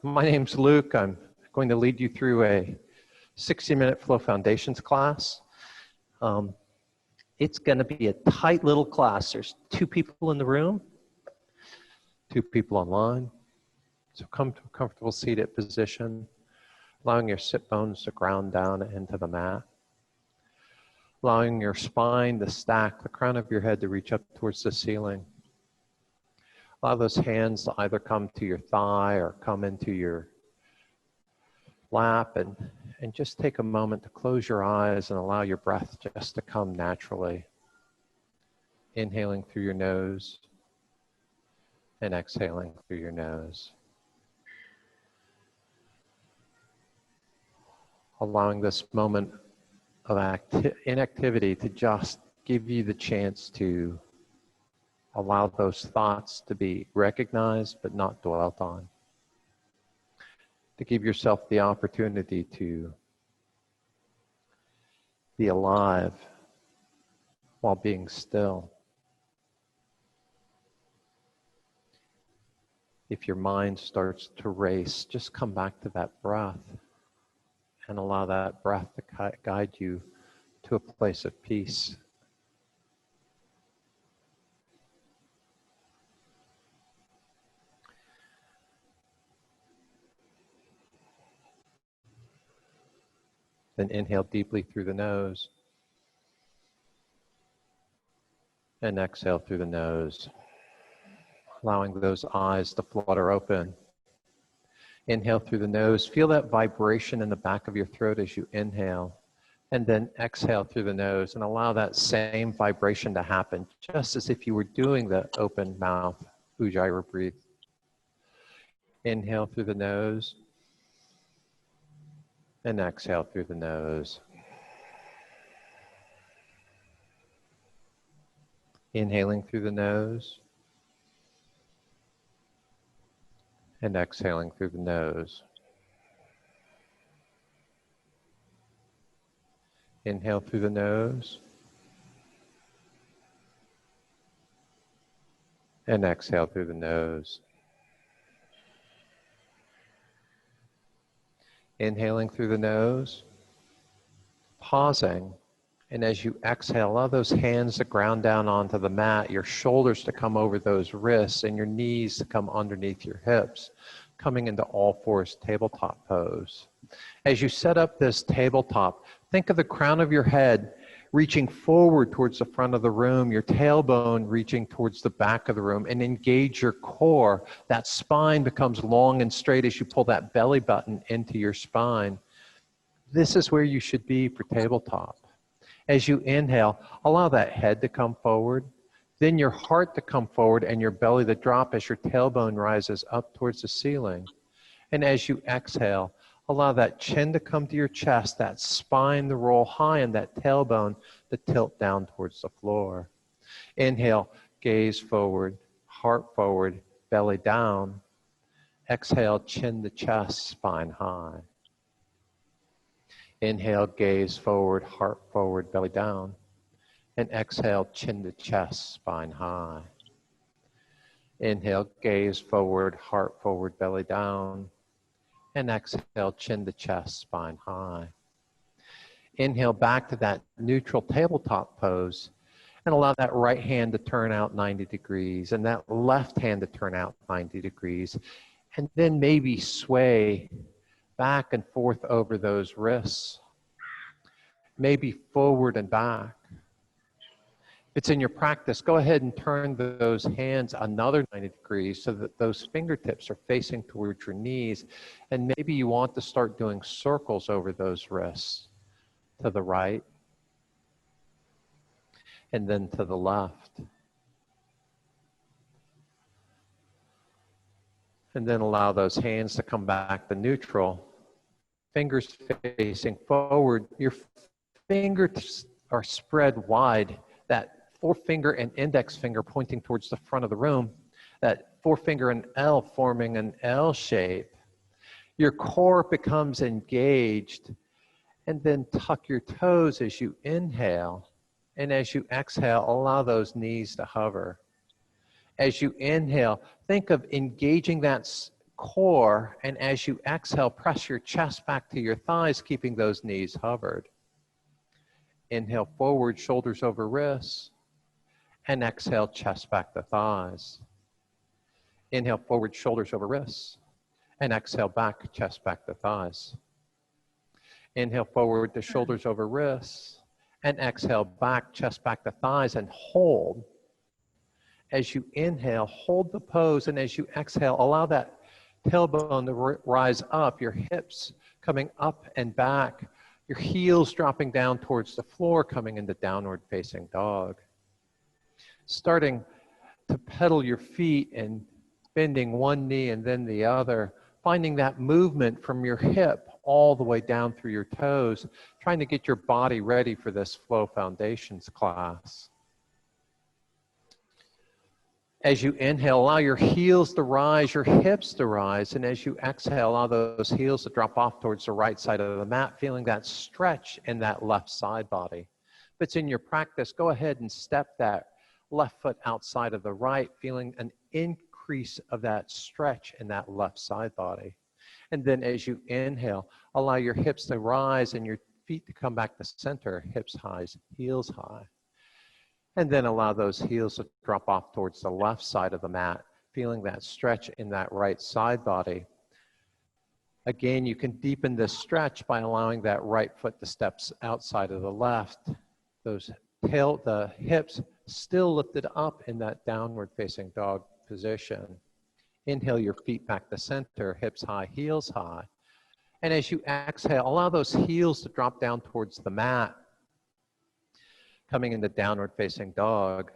My name's Luke. I'm going to lead you through a 60-minute Flow Foundations class. It's going to be a tight little class. There's 2 people in the room, 2 people online. So come to a comfortable seated position, allowing your sit bones to ground down into the mat, allowing your spine to stack, the crown of your head to reach up towards the ceiling. Allow those hands to either come to your thigh or come into your lap, and just take a moment to close your eyes and allow your breath just to come naturally. Inhaling through your nose and exhaling through your nose. Allowing this moment of inactivity to just give you the chance to allow those thoughts to be recognized but not dwelt on. To give yourself the opportunity to be alive while being still. If your mind starts to race, just come back to that breath and allow that breath to guide you to a place of peace. Then inhale deeply through the nose and exhale through the nose, allowing those eyes to flutter open. Inhale through the nose. Feel that vibration in the back of your throat as you inhale, and then exhale through the nose and allow that same vibration to happen, just as if you were doing the open mouth Ujjayi breath. Inhale through the nose and exhale through the nose. Inhaling through the nose and exhaling through the nose. Inhale through the nose and exhale through the nose. Inhaling through the nose, pausing, and as you exhale, allow those hands to ground down onto the mat, your shoulders to come over those wrists, and your knees to come underneath your hips, coming into all fours tabletop pose. As you set up this tabletop, think of the crown of your head reaching forward towards the front of the room, your tailbone reaching towards the back of the room, and engage your core. That spine becomes long and straight as you pull that belly button into your spine. This is where you should be for tabletop. As you inhale, allow that head to come forward, then your heart to come forward and your belly to drop as your tailbone rises up towards the ceiling. And as you exhale, allow that chin to come to your chest, that spine to roll high, and that tailbone to tilt down towards the floor. Inhale, gaze forward, heart forward, belly down. Exhale, chin to chest, spine high. Inhale, gaze forward, heart forward, belly down. And exhale, chin to chest, spine high. Inhale, gaze forward, heart forward, belly down. And exhale, chin to chest, spine high. Inhale back to that neutral tabletop pose and allow that right hand to turn out 90 degrees and that left hand to turn out 90 degrees. And then maybe sway back and forth over those wrists, maybe forward and back. If it's in your practice, go ahead and turn those hands another 90 degrees so that those fingertips are facing towards your knees. And maybe you want to start doing circles over those wrists to the right and then to the left. And then allow those hands to come back to neutral. Fingers facing forward. Your fingers are spread wide. That forefinger and index finger pointing towards the front of the room. That forefinger and L forming an L shape. Your core becomes engaged. And then tuck your toes as you inhale. And as you exhale, allow those knees to hover. As you inhale, think of engaging that core, and as you exhale, press your chest back to your thighs, keeping those knees hovered. Inhale forward, shoulders over wrists, and exhale, chest back to thighs. Inhale forward, shoulders over wrists, and exhale back, chest back to thighs. Inhale forward to shoulders over wrists, and exhale back, chest back to thighs, and hold. As you inhale, hold the pose, and as you exhale, allow that tailbone to rise up, your hips coming up and back, your heels dropping down towards the floor, coming into downward facing dog. Starting to pedal your feet and bending one knee and then the other, finding that movement from your hip all the way down through your toes, trying to get your body ready for this Flow Foundations class. As you inhale, allow your heels to rise, your hips to rise, and as you exhale, allow those heels to drop off towards the right side of the mat, feeling that stretch in that left side body. If it's in your practice, go ahead and step that left foot outside of the right, feeling an increase of that stretch in that left side body. And then as you inhale, allow your hips to rise and your feet to come back to center, hips high, heels high. And then allow those heels to drop off towards the left side of the mat, feeling that stretch in that right side body. Again, you can deepen this stretch by allowing that right foot to step outside of the left. The hips still lifted up in that downward facing dog position. Inhale your feet back to center, hips high, heels high. And as you exhale, allow those heels to drop down towards the mat, coming into downward facing dog.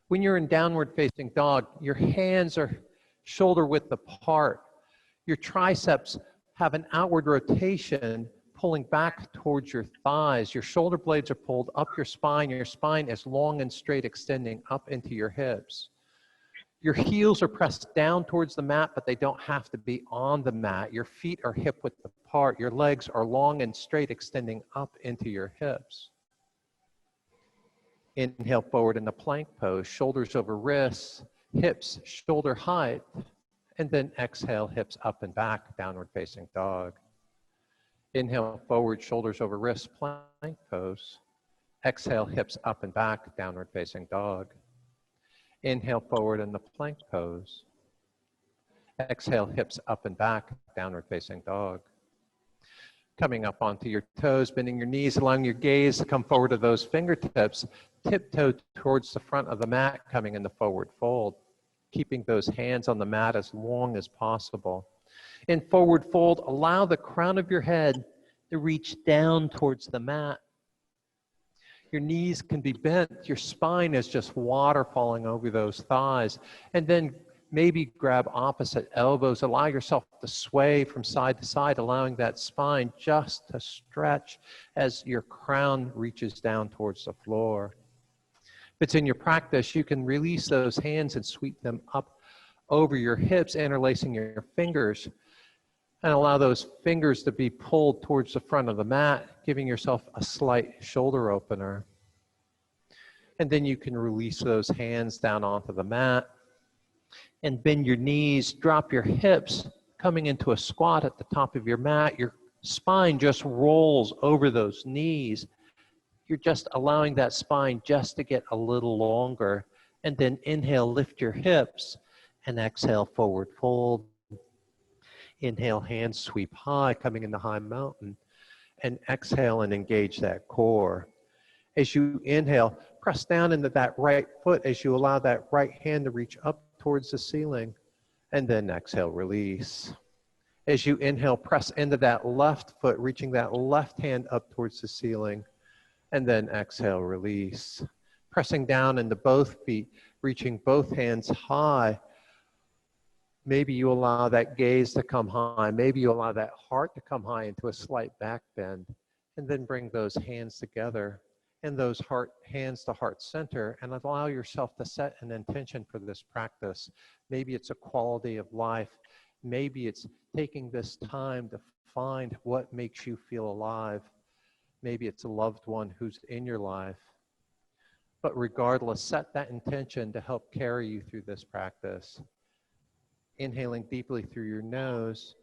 When you're in downward facing dog, your hands are shoulder width apart. Your triceps have an outward rotation pulling back towards your thighs. Your shoulder blades are pulled up your spine is long and straight, extending up into your hips. Your heels are pressed down towards the mat, but they don't have to be on the mat. Your feet are hip width apart. Your legs are long and straight, extending up into your hips. Inhale forward in the plank pose, shoulders over wrists, hips shoulder height, and then exhale, hips up and back, downward facing dog. Inhale forward, shoulders over wrists, plank pose. Exhale, hips up and back, downward facing dog. Inhale forward in the plank pose. Exhale, hips up and back, downward facing dog. Coming up onto your toes, bending your knees, allowing your gaze to come forward to those fingertips, tiptoe towards the front of the mat, coming into forward fold, keeping those hands on the mat as long as possible. In forward fold, allow the crown of your head to reach down towards the mat. Your knees can be bent, your spine is just water falling over those thighs, and then maybe grab opposite elbows. Allow yourself to sway from side to side, allowing that spine just to stretch as your crown reaches down towards the floor. If it's in your practice, you can release those hands and sweep them up over your hips, interlacing your fingers, and allow those fingers to be pulled towards the front of the mat, giving yourself a slight shoulder opener. And then you can release those hands down onto the mat and bend your knees, drop your hips, coming into a squat at the top of your mat. Your spine just rolls over those knees. You're just allowing that spine just to get a little longer. And then inhale, lift your hips, and exhale, forward fold. Inhale, hands sweep high, coming into high mountain. And exhale and engage that core. As you inhale, press down into that right foot as you allow that right hand to reach up towards the ceiling. And then exhale, release. As you inhale, press into that left foot, reaching that left hand up towards the ceiling. And then exhale, release. Pressing down into both feet, reaching both hands high. Maybe you allow that gaze to come high. Maybe you allow that heart to come high into a slight back bend. And then bring those hands together and those hands to heart center, and allow yourself to set an intention for this practice. Maybe it's a quality of life. Maybe it's taking this time to find what makes you feel alive. Maybe it's a loved one who's in your life. But regardless, set that intention to help carry you through this practice. Inhaling deeply through your nose,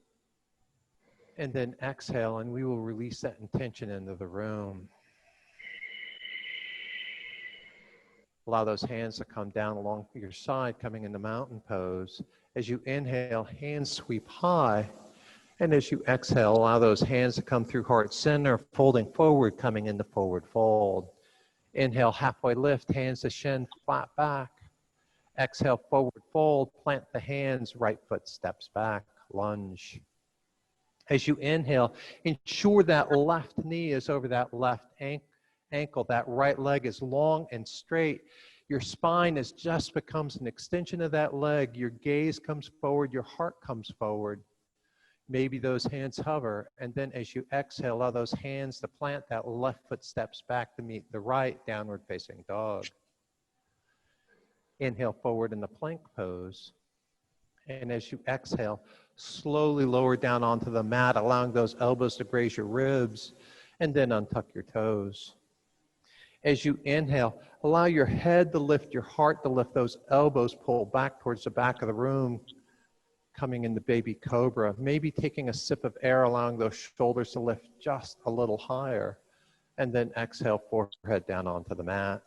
and then exhale, and we will release that intention into the room. Allow those hands to come down along your side, coming into mountain pose. As you inhale, hands sweep high. And as you exhale, allow those hands to come through heart center, folding forward, coming into forward fold. Inhale, halfway lift, hands to shin, flat back. Exhale, forward fold, plant the hands, right foot steps back, lunge. As you inhale, ensure that left knee is over that left ankle, that right leg is long and straight. Your spine just becomes an extension of that leg. Your gaze comes forward, your heart comes forward. Maybe those hands hover, and then as you exhale, allow those hands to plant, that left foot steps back to meet the right, downward facing dog. Inhale forward in the plank pose. And as you exhale, slowly lower down onto the mat, allowing those elbows to graze your ribs, and then untuck your toes. As you inhale, allow your head to lift, your heart to lift, those elbows pull back towards the back of the room, coming into baby cobra. Maybe taking a sip of air, allowing those shoulders to lift just a little higher, and then exhale, forehead down onto the mat.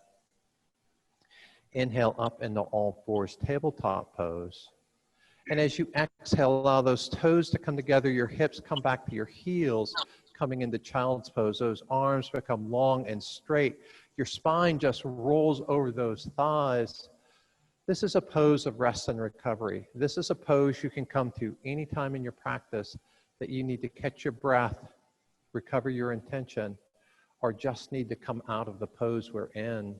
Inhale up into all fours, tabletop pose. And as you exhale, allow those toes to come together, your hips come back to your heels, coming into child's pose. Those arms become long and straight. Your spine just rolls over those thighs. This is a pose of rest and recovery. This is a pose you can come to anytime in your practice that you need to catch your breath, recover your intention, or just need to come out of the pose we're in.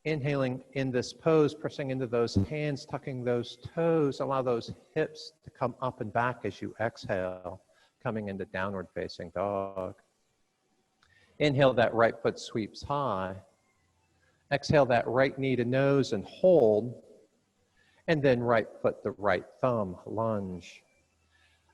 Inhaling in this pose, pressing into those hands, tucking those toes, allow those hips to come up and back as you exhale, coming into downward facing dog. Inhale, that right foot sweeps high. Exhale, that right knee to nose and hold. And then right foot to right thumb, lunge.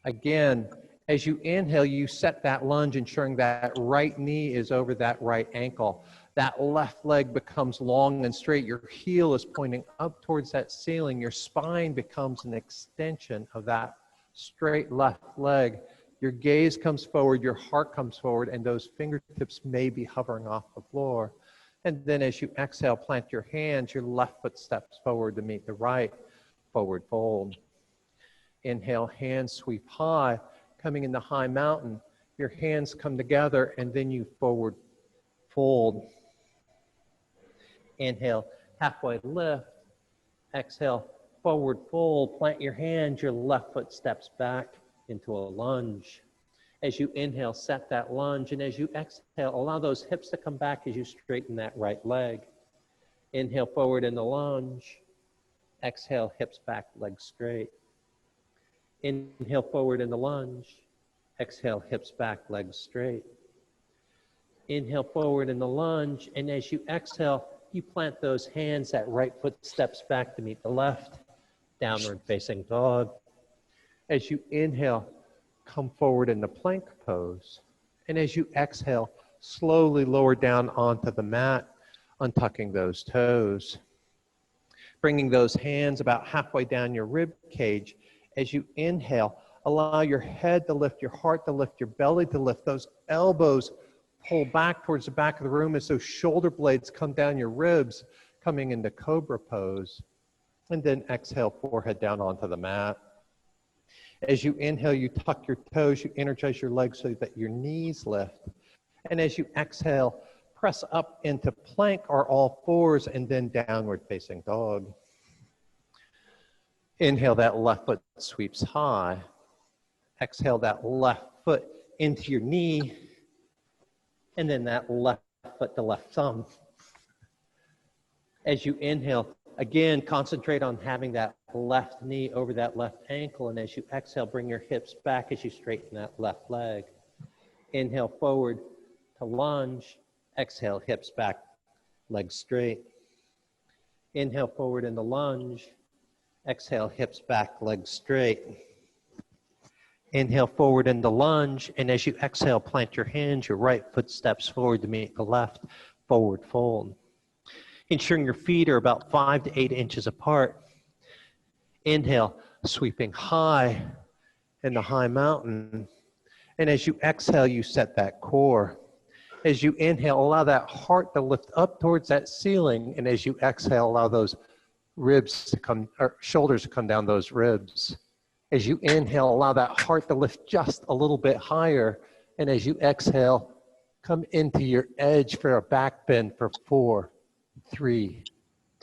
Again, as you inhale, you set that lunge, ensuring that right knee is over that right ankle. That left leg becomes long and straight. Your heel is pointing up towards that ceiling. Your spine becomes an extension of that straight left leg. Your gaze comes forward, your heart comes forward, and those fingertips may be hovering off the floor. And then as you exhale, plant your hands, your left foot steps forward to meet the right, forward fold. Inhale, hands sweep high, coming into high mountain. Your hands come together, and then you forward fold. Inhale, halfway lift. Exhale, forward fold. Plant your hands, your left foot steps back into a lunge. As you inhale, set that lunge, and as you exhale, allow those hips to come back as you straighten that right leg. Inhale forward in the lunge. Exhale, hips back, legs straight. Inhale forward in the lunge. Exhale, hips back, legs straight. Inhale forward in the lunge, and as you exhale, you plant those hands, that right foot steps back to meet the left, downward facing dog. As you inhale, come forward in the plank pose. And as you exhale, slowly lower down onto the mat, untucking those toes. Bringing those hands about halfway down your rib cage. As you inhale, allow your head to lift, your heart to lift, your belly to lift. Those elbows pull back towards the back of the room as those shoulder blades come down your ribs, coming into cobra pose. And then exhale, forehead down onto the mat. As you inhale, you tuck your toes, you energize your legs so that your knees lift. And as you exhale, press up into plank or all fours, and then downward facing dog. Inhale, that left foot sweeps high. Exhale, that left foot into your knee, and then that left foot to left thumb. As you inhale, again, concentrate on having that left knee over that left ankle, and as you exhale, bring your hips back as you straighten that left leg. Inhale forward to lunge. Exhale, hips back, legs straight. Inhale forward in the lunge. Exhale, hips back, legs straight. Inhale forward in the lunge, and as you exhale, plant your hands, your right foot steps forward to meet the left, forward fold. ensuring your feet are about 5 to 8 inches apart. Inhale, sweeping high in the high mountain. And as you exhale, you set that core. As you inhale, allow that heart to lift up towards that ceiling. And as you exhale, allow those ribs to come, or shoulders to come down those ribs. As you inhale, allow that heart to lift just a little bit higher. And as you exhale, come into your edge for a back bend for 4, 3,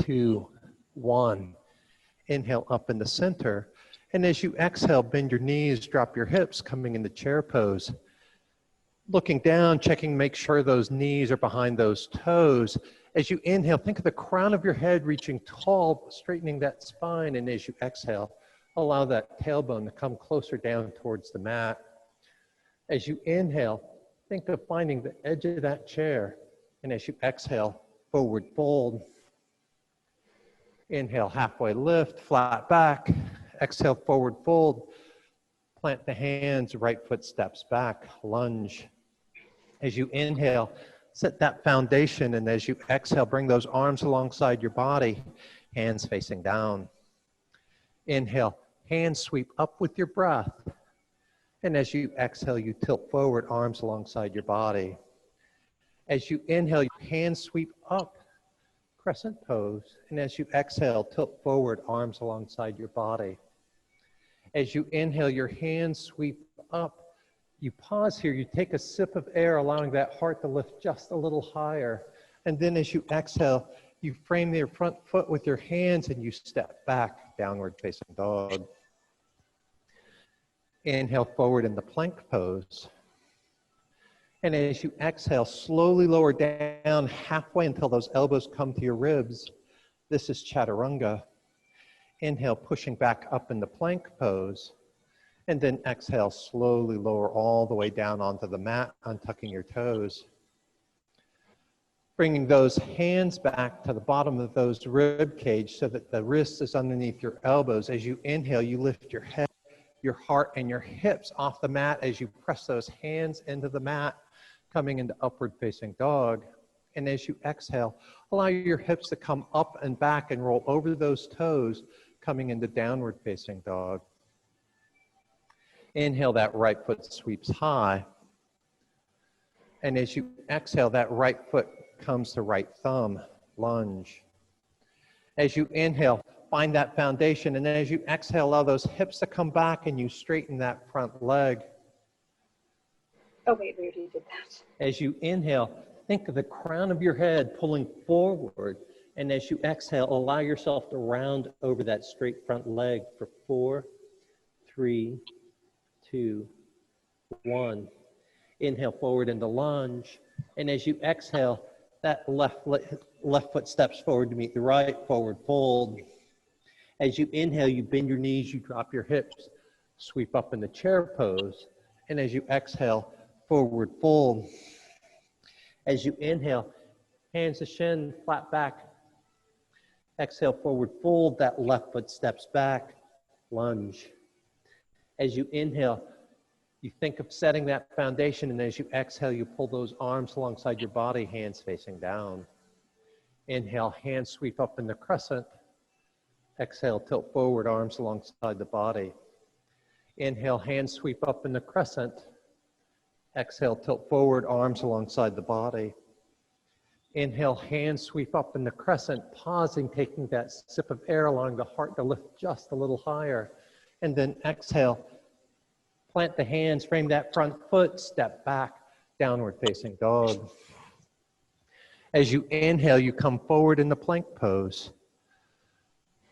2, 1. Inhale up in the center. And as you exhale, bend your knees, drop your hips, coming into chair pose. Looking down, checking, make sure those knees are behind those toes. As you inhale, think of the crown of your head reaching tall, straightening that spine. And as you exhale, allow that tailbone to come closer down towards the mat. As you inhale, think of finding the edge of that chair. And as you exhale, forward fold. Inhale, halfway lift, flat back. Exhale, forward fold. Plant the hands, right foot steps back, lunge. As you inhale, set that foundation, and as you exhale, bring those arms alongside your body, hands facing down. Inhale, hands sweep up with your breath. And as you exhale, you tilt forward, arms alongside your body. As you inhale, your hands sweep up, crescent pose. And as you exhale, tilt forward, arms alongside your body. As you inhale, your hands sweep up. You pause here, you take a sip of air, allowing that heart to lift just a little higher. And then as you exhale, you frame your front foot with your hands and you step back, downward facing dog. Inhale forward in the plank pose. And as you exhale, slowly lower down halfway until those elbows come to your ribs. This is chaturanga. Inhale, pushing back up in the plank pose. And then exhale, slowly lower all the way down onto the mat, untucking your toes. Bringing those hands back to the bottom of those rib cage so that the wrist is underneath your elbows. As you inhale, you lift your head, your heart, and your hips off the mat as you press those hands into the mat, coming into upward facing dog. And as you exhale, allow your hips to come up and back and roll over those toes, coming into downward facing dog. Inhale, that right foot sweeps high. And as you exhale, that right foot comes to right thumb, lunge. As you inhale, find that foundation. And then as you exhale, allow those hips to come back and you straighten that front leg. Oh, wait, we already did that. As you inhale, think of the crown of your head pulling forward. And as you exhale, allow yourself to round over that straight front leg for 4, 3, 2, 1. Inhale forward into lunge. And as you exhale, that left foot steps forward to meet the right, forward fold. As you inhale, you bend your knees, you drop your hips, sweep up in the chair pose. And as you exhale, forward fold. As you inhale, hands to shin, flat back. Exhale, forward fold, that left foot steps back, lunge. As you inhale, you think of setting that foundation, and as you exhale, you pull those arms alongside your body, hands facing down. Inhale, hands sweep up in the crescent. Exhale, tilt forward, arms alongside the body. Inhale, hands sweep up in the crescent. Exhale, tilt forward, arms alongside the body. Inhale, hands sweep up in the crescent, pausing, taking that sip of air, allowing the heart to lift just a little higher. And then exhale, plant the hands, frame that front foot, step back, downward facing dog. As you inhale, you come forward in the plank pose.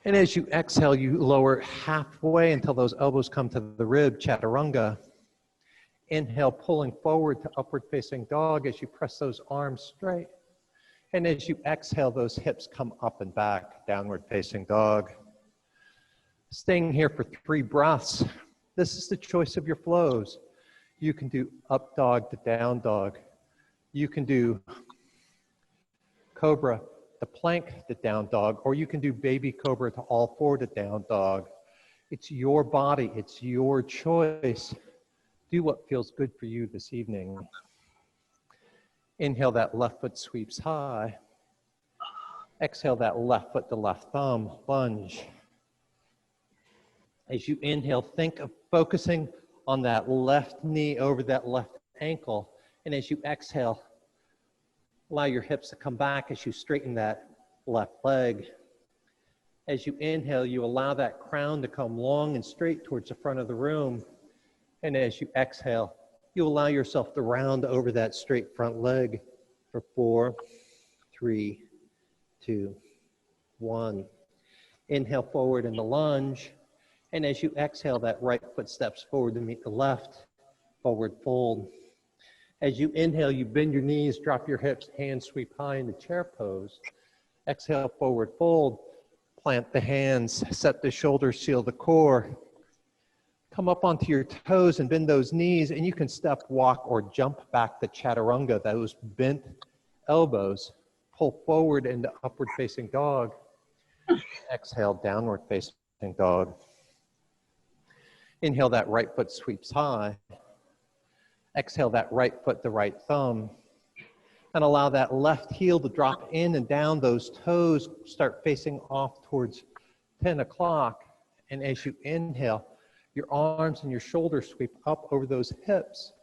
And as you exhale, you lower halfway until those elbows come to the rib, chaturanga. Inhale, pulling forward to upward facing dog as you press those arms straight. And as you exhale, those hips come up and back, downward facing dog. Staying here for 3 breaths. This is the choice of your flows. You can do up dog to down dog. You can do cobra to plank to down dog, or you can do baby cobra to all 4 to down dog. It's your body, it's your choice. Do what feels good for you this evening. Inhale, that left foot sweeps high. Exhale that left foot to left thumb, lunge. As you inhale, think of focusing on that left knee over that left ankle. And as you exhale, allow your hips to come back as you straighten that left leg. As you inhale, you allow that crown to come long and straight towards the front of the room. And as you exhale, you allow yourself to round over that straight front leg for 4, 3, 2, 1. Inhale forward in the lunge. And as you exhale, that right foot steps forward to meet the left, forward fold. As you inhale, you bend your knees, drop your hips, hands sweep high into chair pose. Exhale, forward fold. Plant the hands, set the shoulders, seal the core. Come up onto your toes and bend those knees, and you can step, walk, or jump back to chaturanga, those bent elbows. Pull forward into upward facing dog. Exhale, downward facing dog. Inhale, that right foot sweeps high. Exhale, that right foot to right thumb. And allow that left heel to drop in and down. Those toes start facing off towards 10 o'clock. And as you inhale, your arms and your shoulders sweep up over those hips.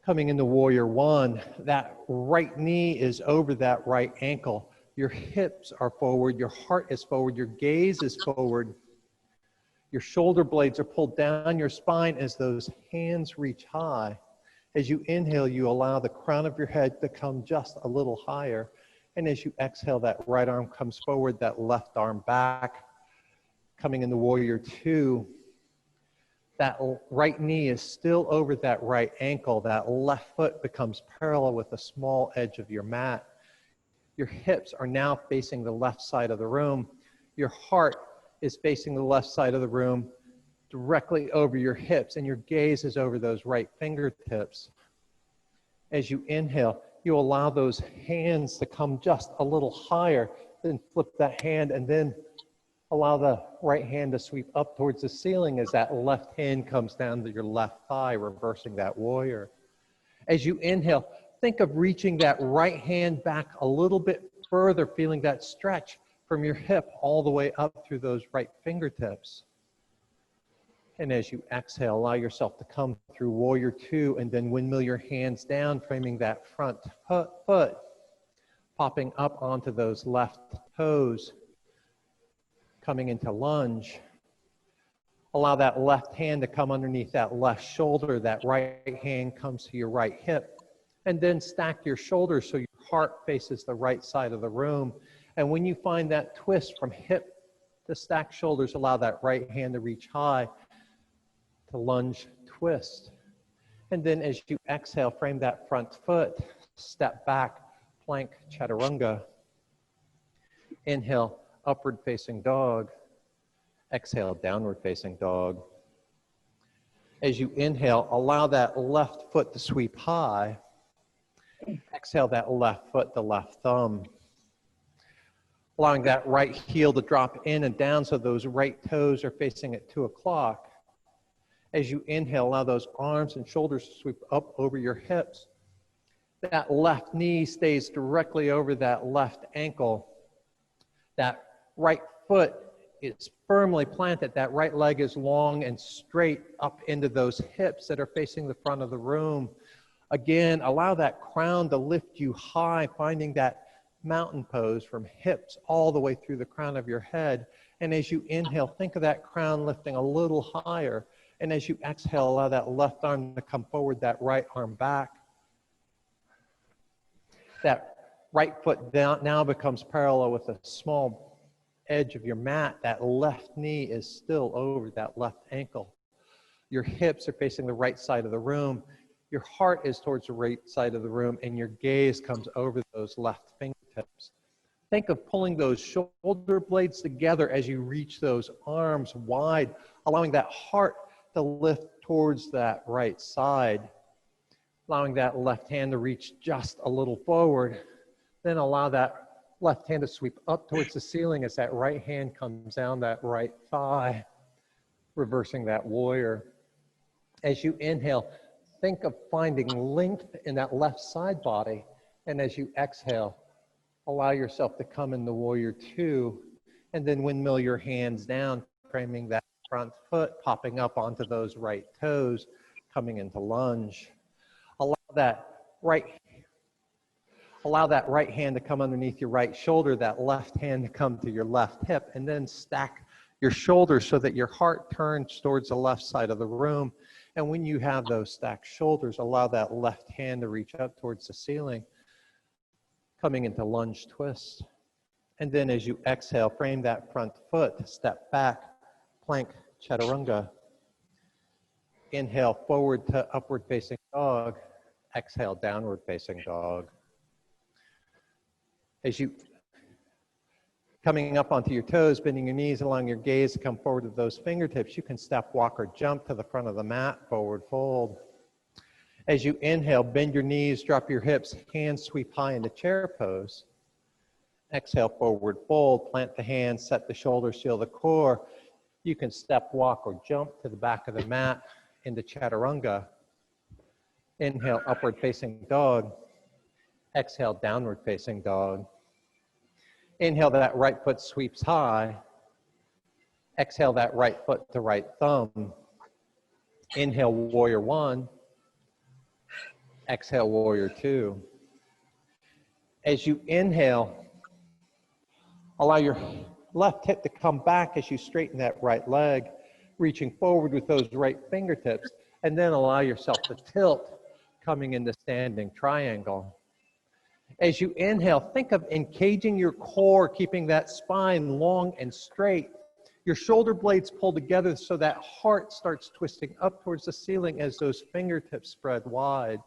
Coming into warrior one, that right knee is over that right ankle. Your hips are forward, your heart is forward, your gaze is forward. Your shoulder blades are pulled down your spine as those hands reach high. As you inhale, you allow the crown of your head to come just a little higher. And as you exhale, that right arm comes forward, that left arm back. Coming into warrior two, that right knee is still over that right ankle. That left foot becomes parallel with the small edge of your mat. Your hips are now facing the left side of the room. Your heart is facing the left side of the room, directly over your hips, and your gaze is over those right fingertips. As you inhale, you allow those hands to come just a little higher, then flip that hand, and then allow the right hand to sweep up towards the ceiling as that left hand comes down to your left thigh, reversing that warrior. As you inhale, think of reaching that right hand back a little bit further, feeling that stretch from your hip all the way up through those right fingertips. And as you exhale, allow yourself to come through warrior two and then windmill your hands down, framing that front foot, popping up onto those left toes, coming into lunge. Allow that left hand to come underneath that left shoulder, that right hand comes to your right hip, and then stack your shoulders so your heart faces the right side of the room. And when you find that twist from hip to stack shoulders, allow that right hand to reach high to lunge twist. And then as you exhale, frame that front foot, step back, plank chaturanga. Inhale, upward facing dog. Exhale, downward facing dog. As you inhale, allow that left foot to sweep high. Exhale, that left foot to left thumb. Allowing that right heel to drop in and down so those right toes are facing at 2 o'clock. As you inhale, allow those arms and shoulders to sweep up over your hips. That left knee stays directly over that left ankle. That right foot is firmly planted. That right leg is long and straight up into those hips that are facing the front of the room. Again, allow that crown to lift you high, finding that mountain pose from hips all the way through the crown of your head. And as you inhale, think of that crown lifting a little higher. And as you exhale, allow that left arm to come forward, that right arm back. That right foot down now becomes parallel with the small edge of your mat. That left knee is still over that left ankle. Your hips are facing the right side of the room. Your heart is towards the right side of the room, and your gaze comes over those left fingertips. Think of pulling those shoulder blades together as you reach those arms wide, allowing that heart to lift towards that right side, allowing that left hand to reach just a little forward. Then allow that left hand to sweep up towards the ceiling as that right hand comes down that right thigh, reversing that warrior. As you inhale, think of finding length in that left side body. And as you exhale, Allow yourself to come into warrior two, and then windmill your hands down, framing that front foot, popping up onto those right toes, coming into lunge. Allow that right hand to come underneath your right shoulder, that left hand to come to your left hip, and then stack your shoulders so that your heart turns towards the left side of the room. And when you have those stacked shoulders, allow that left hand to reach up towards the ceiling, coming into lunge twist. And then as you exhale, frame that front foot, step back, plank chaturanga. Inhale, forward to upward facing dog. Exhale, downward facing dog. As you coming up onto your toes, bending your knees, allowing your gaze to come forward to those fingertips, you can step, walk, or jump to the front of the mat, forward fold. As you inhale, bend your knees, drop your hips, hands sweep high into chair pose. Exhale, forward fold, plant the hands, set the shoulders, seal the core. You can step, walk, or jump to the back of the mat into chaturanga. Inhale, upward facing dog. Exhale, downward facing dog. Inhale, that right foot sweeps high. Exhale, that right foot to right thumb. Inhale, warrior one. Exhale, warrior two. As you inhale, allow your left hip to come back as you straighten that right leg, reaching forward with those right fingertips, and then allow yourself to tilt, coming into standing triangle. As you inhale, think of engaging your core, keeping that spine long and straight. Your shoulder blades pull together so that heart starts twisting up towards the ceiling as those fingertips spread wide,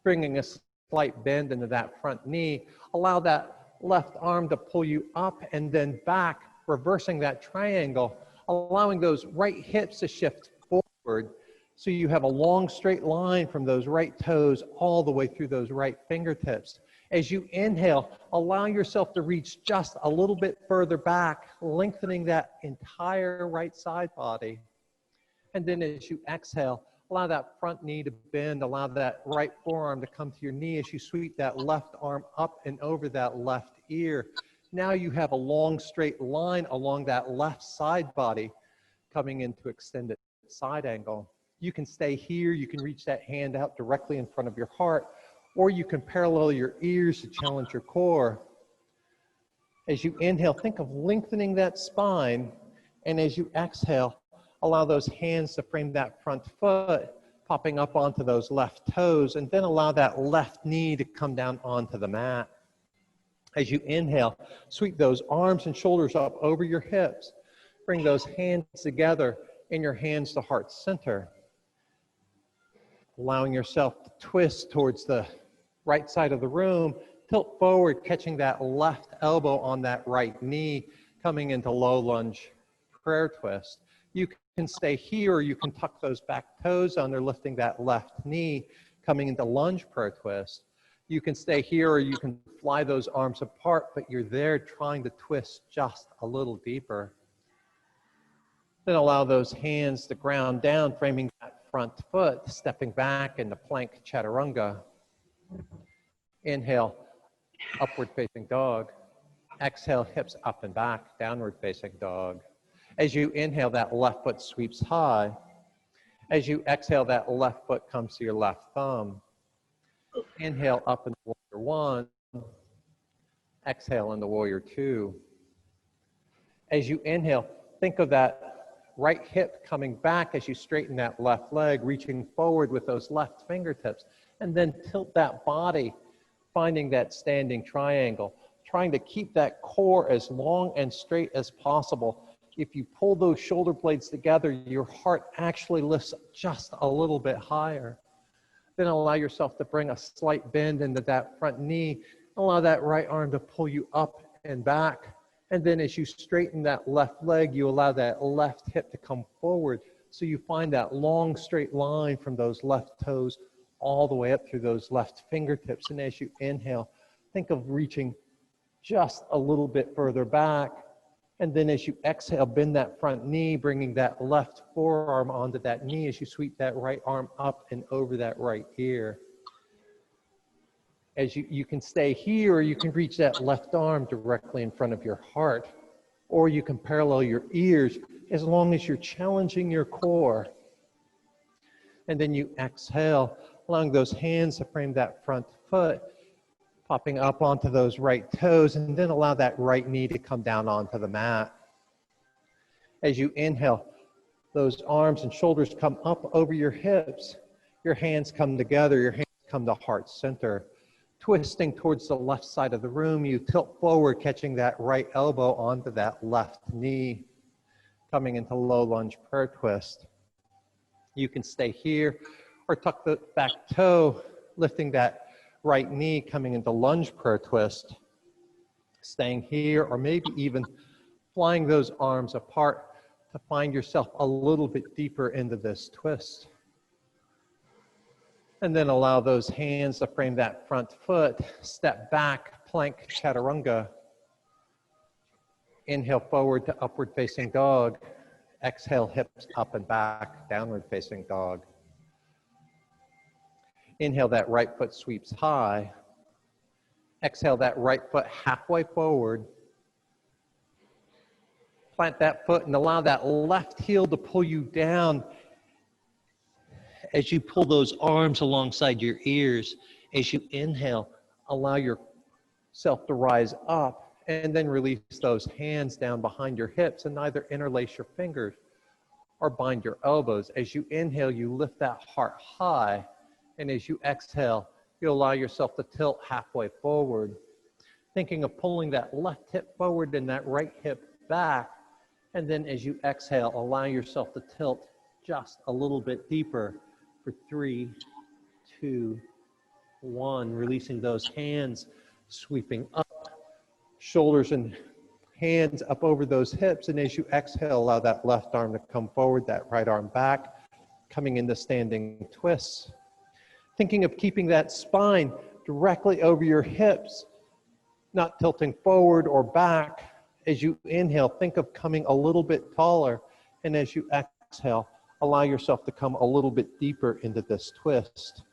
bringing a slight bend into that front knee. Allow that left arm to pull you up and then back, reversing that triangle, allowing those right hips to shift forward so you have a long straight line from those right toes all the way through those right fingertips. As you inhale, allow yourself to reach just a little bit further back, lengthening that entire right side body. And then as you exhale, allow that front knee to bend, allow that right forearm to come to your knee as you sweep that left arm up and over that left ear. Now you have a long straight line along that left side body coming into extended side angle. You can stay here, you can reach that hand out directly in front of your heart, or you can parallel your ears to challenge your core. As you inhale, think of lengthening that spine, and as you exhale, allow those hands to frame that front foot, popping up onto those left toes, and then allow that left knee to come down onto the mat. As you inhale, sweep those arms and shoulders up over your hips. Bring those hands together in your hands to heart center. Allowing yourself to twist towards the right side of the room, tilt forward, catching that left elbow on that right knee, coming into low lunge prayer twist. You can stay here, or you can tuck those back toes under, lifting that left knee, coming into lunge prayer twist. You can stay here, or you can fly those arms apart, but you're there trying to twist just a little deeper. Then allow those hands to ground down, framing that front foot, stepping back into plank chaturanga. Inhale, upward facing dog. Exhale, hips up and back, downward facing dog. As you inhale, that left foot sweeps high. As you exhale, that left foot comes to your left thumb. Inhale up into warrior one. Exhale into warrior two. As you inhale, think of that right hip coming back as you straighten that left leg, reaching forward with those left fingertips, and then tilt that body, finding that standing triangle, trying to keep that core as long and straight as possible. If you pull those shoulder blades together, your heart actually lifts just a little bit higher. Then allow yourself to bring a slight bend into that front knee. Allow that right arm to pull you up and back. And then as you straighten that left leg, you allow that left hip to come forward. So you find that long straight line from those left toes all the way up through those left fingertips. And as you inhale, think of reaching just a little bit further back. And then as you exhale, bend that front knee, bringing that left forearm onto that knee as you sweep that right arm up and over that right ear. As you can stay here, or you can reach that left arm directly in front of your heart, or you can parallel your ears as long as you're challenging your core. And then you exhale, allowing those hands to frame that front foot, popping up onto those right toes, and then allow that right knee to come down onto the mat. As you inhale, those arms and shoulders come up over your hips. Your hands come together, your hands come to heart center. Twisting towards the left side of the room, you tilt forward, catching that right elbow onto that left knee, coming into low lunge prayer twist. You can stay here or tuck the back toe, lifting that right knee, coming into lunge prayer twist. Staying here, or maybe even flying those arms apart to find yourself a little bit deeper into this twist. And then allow those hands to frame that front foot. Step back, plank chaturanga. Inhale forward to upward facing dog. Exhale, hips up and back, downward facing dog. Inhale, that right foot sweeps high. Exhale, that right foot halfway forward. Plant that foot and allow that left heel to pull you down. As you pull those arms alongside your ears, as you inhale, allow yourself to rise up and then release those hands down behind your hips and either interlace your fingers or bind your elbows. As you inhale, you lift that heart high, and as you exhale, you allow yourself to tilt halfway forward, thinking of pulling that left hip forward and that right hip back, and then as you exhale, allow yourself to tilt just a little bit deeper. For 3, 2, 1, releasing those hands, sweeping up, shoulders and hands up over those hips. And as you exhale, allow that left arm to come forward, that right arm back, coming into standing twists. Thinking of keeping that spine directly over your hips, not tilting forward or back. As you inhale, think of coming a little bit taller. And as you exhale, allow yourself to come a little bit deeper into this twist.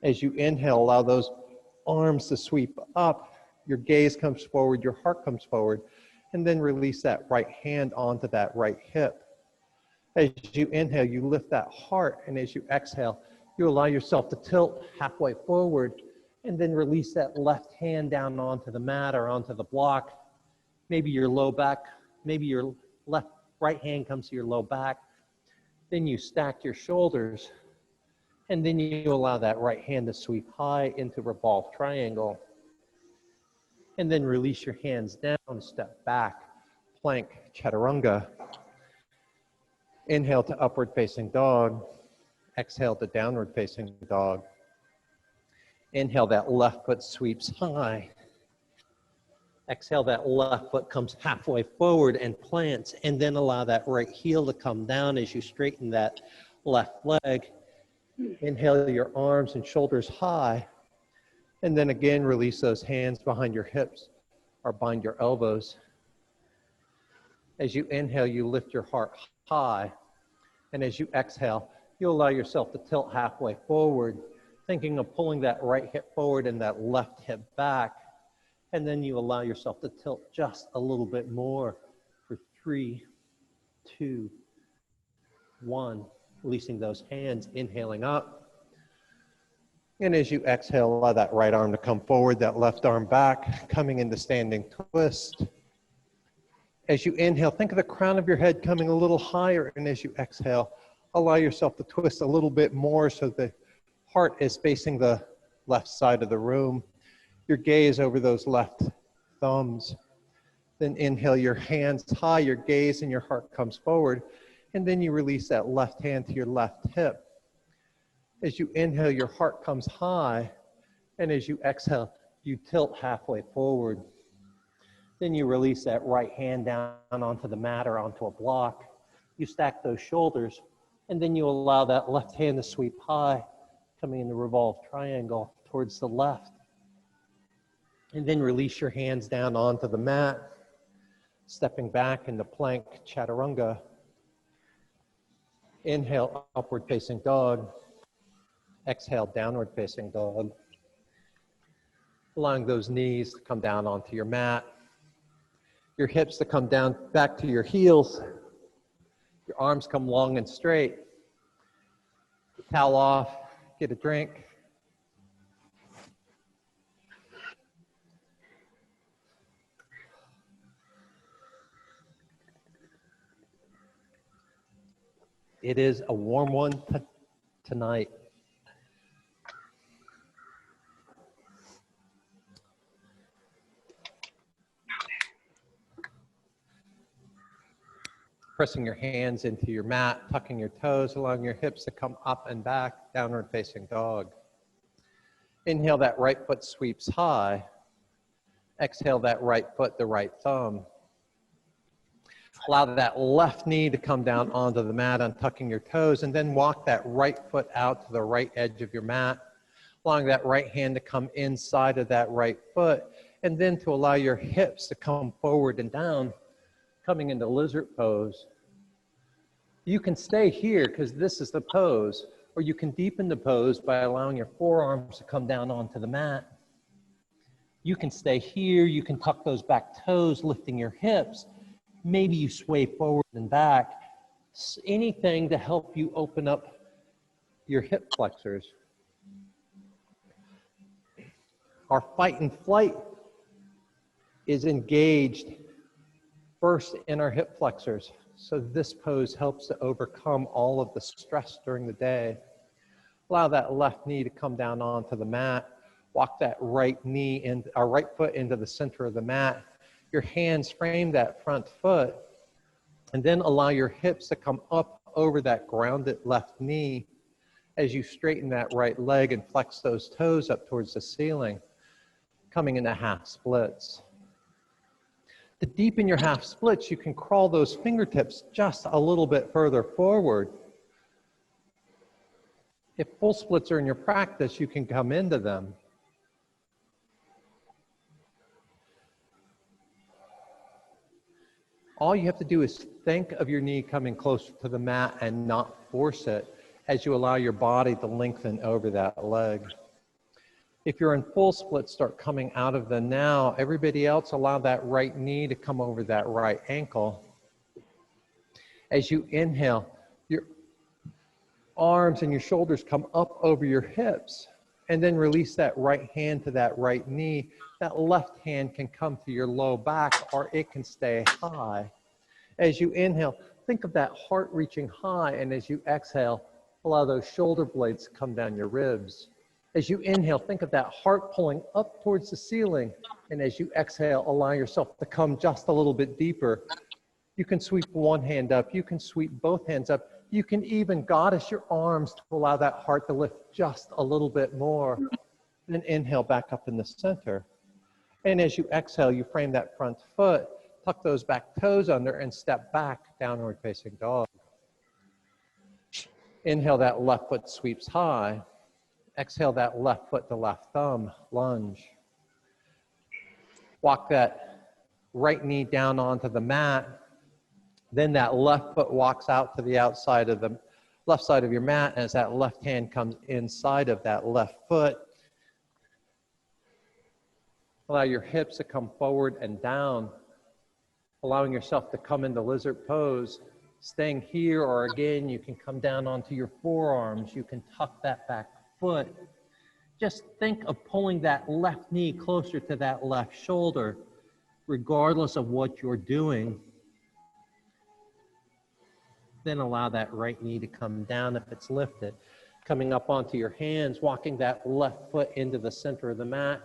As you inhale, allow those arms to sweep up. Your gaze comes forward, your heart comes forward, and then release that right hand onto that right hip. As you inhale, you lift that heart, and as you exhale, you allow yourself to tilt halfway forward, and then release that left hand down onto the mat or onto the block. Maybe your low back, maybe your right hand comes to your low back. Then you stack your shoulders, and then you allow that right hand to sweep high into revolved triangle. And then release your hands down, step back, plank chaturanga. Inhale to upward facing dog. Exhale to downward facing dog. Inhale, that left foot sweeps high. Exhale, that left foot comes halfway forward and plants, and then allow that right heel to come down as you straighten that left leg. Inhale your arms and shoulders high, and then again release those hands behind your hips or bind your elbows. As you inhale, you lift your heart high, and as you exhale, you allow yourself to tilt halfway forward, thinking of pulling that right hip forward and that left hip back. And then you allow yourself to tilt just a little bit more for 3, 2, 1. Releasing those hands, inhaling up. And as you exhale, allow that right arm to come forward, that left arm back, coming into standing twist. As you inhale, think of the crown of your head coming a little higher. And as you exhale, allow yourself to twist a little bit more so the heart is facing the left side of the room. Your gaze over those left thumbs. Then inhale your hands high, your gaze and your heart comes forward. And then you release that left hand to your left hip. As you inhale, your heart comes high. And as you exhale, you tilt halfway forward. Then you release that right hand down onto the mat or onto a block. You stack those shoulders. And then you allow that left hand to sweep high, coming in the revolved triangle towards the left. And then release your hands down onto the mat, stepping back into plank chaturanga. Inhale, upward facing dog. Exhale, downward facing dog. allowing those knees to come down onto your mat, your hips to come down back to your heels, your arms come long and straight. Towel off, get a drink. It is a warm one tonight. Pressing your hands into your mat, tucking your toes, allowing your hips to come up and back, downward facing dog. Inhale, that right foot sweeps high. Exhale, that right foot, the right thumb. Allow that left knee to come down onto the mat, untucking your toes, and then walk that right foot out to the right edge of your mat, allowing that right hand to come inside of that right foot, and then to allow your hips to come forward and down, coming into lizard pose. You can stay here because this is the pose, or you can deepen the pose by allowing your forearms to come down onto the mat. You can stay here, you can tuck those back toes, lifting your hips. Maybe you sway forward and back. Anything to help you open up your hip flexors. Our fight and flight is engaged first in our hip flexors. So this pose helps to overcome all of the stress during the day. Allow that left knee to come down onto the mat. Walk that right knee and our right foot into the center of the mat. Your hands frame that front foot, and then allow your hips to come up over that grounded left knee as you straighten that right leg and flex those toes up towards the ceiling, coming into half splits. To deepen your half splits, you can crawl those fingertips just a little bit further forward. If full splits are in your practice, you can come into them. All you have to do is think of your knee coming closer to the mat and not force it as you allow your body to lengthen over that leg. If you're in full split, start coming out of the now. Everybody else, allow that right knee to come over that right ankle. As you inhale, your arms and your shoulders come up over your hips, and then release that right hand to that right knee. That left hand can come to your low back, or it can stay high. As you inhale, think of that heart reaching high, and as you exhale, allow those shoulder blades to come down your ribs. As you inhale, think of that heart pulling up towards the ceiling, and as you exhale, allow yourself to come just a little bit deeper. You can sweep one hand up, you can sweep both hands up, you can even goddess your arms to allow that heart to lift just a little bit more. Then inhale back up in the center. And as you exhale, you frame that front foot, tuck those back toes under, and step back, downward facing dog. Inhale, that left foot sweeps high. Exhale, that left foot to left thumb, lunge. Walk that right knee down onto the mat. Then that left foot walks out to the outside of the left side of your mat, as that left hand comes inside of that left foot. Allow your hips to come forward and down, allowing yourself to come into lizard pose. Staying here, or again, you can come down onto your forearms. You can tuck that back foot. Just think of pulling that left knee closer to that left shoulder, regardless of what you're doing. Then allow that right knee to come down if it's lifted. Coming up onto your hands, walking that left foot into the center of the mat,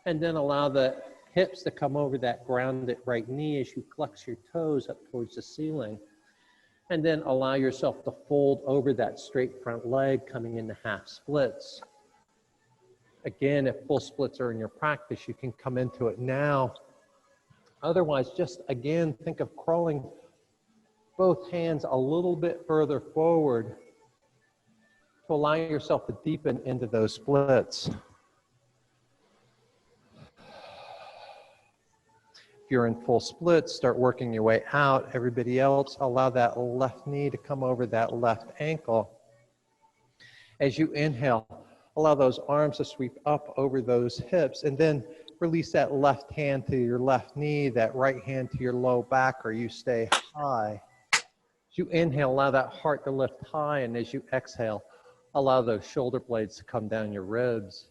and then allow the hips to come over that grounded right knee as you flex your toes up towards the ceiling. And then allow yourself to fold over that straight front leg, coming into half splits. Again, if full splits are in your practice, you can come into it now. Otherwise, just again, think of crawling both hands a little bit further forward to allow yourself to deepen into those splits. If you're in full splits, start working your way out. Everybody else, allow that left knee to come over that left ankle. As you inhale, allow those arms to sweep up over those hips. And then Release that left hand to your left knee, that right hand to your low back, or you stay high. As you inhale, allow that heart to lift high, and as you exhale, allow those shoulder blades to come down your ribs.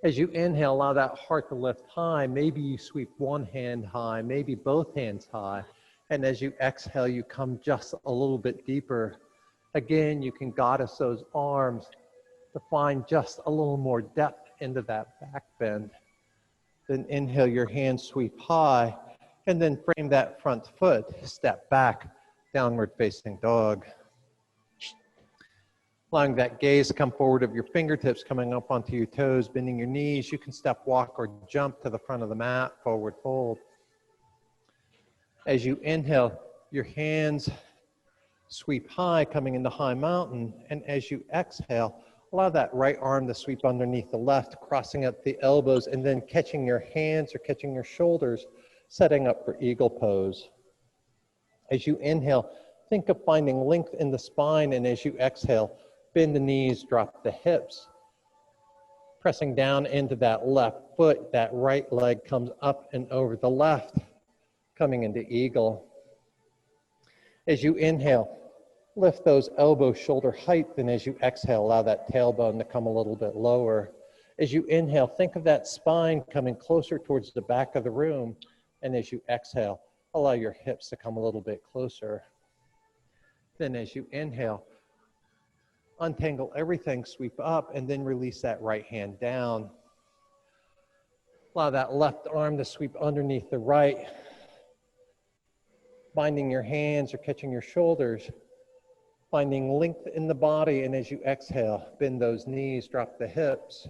As you inhale, allow that heart to lift high. Maybe you sweep one hand high, maybe both hands high. And as you exhale, you come just a little bit deeper. Again, you can goddess those arms to find just a little more depth into that back bend. Then inhale, your hands sweep high, and then frame that front foot, step back, downward facing dog. Allowing that gaze to come forward of your fingertips, coming up onto your toes, bending your knees. You can step, walk, or jump to the front of the mat, forward fold. As you inhale, your hands sweep high, coming into high mountain. And as you exhale, allow that right arm to sweep underneath the left, crossing up the elbows, and then catching your hands or catching your shoulders, setting up for eagle pose. As you inhale, think of finding length in the spine, and as you exhale, bend the knees, drop the hips. Pressing down into that left foot, that right leg comes up and over the left, coming into eagle. As you inhale, lift those elbows shoulder height, and as you exhale, allow that tailbone to come a little bit lower. As you inhale, think of that spine coming closer towards the back of the room, and as you exhale, allow your hips to come a little bit closer. Then as you inhale, untangle everything, sweep up, and then release that right hand down. Allow that left arm to sweep underneath the right, binding your hands or catching your shoulders, finding length in the body, and as you exhale, bend those knees, drop the hips,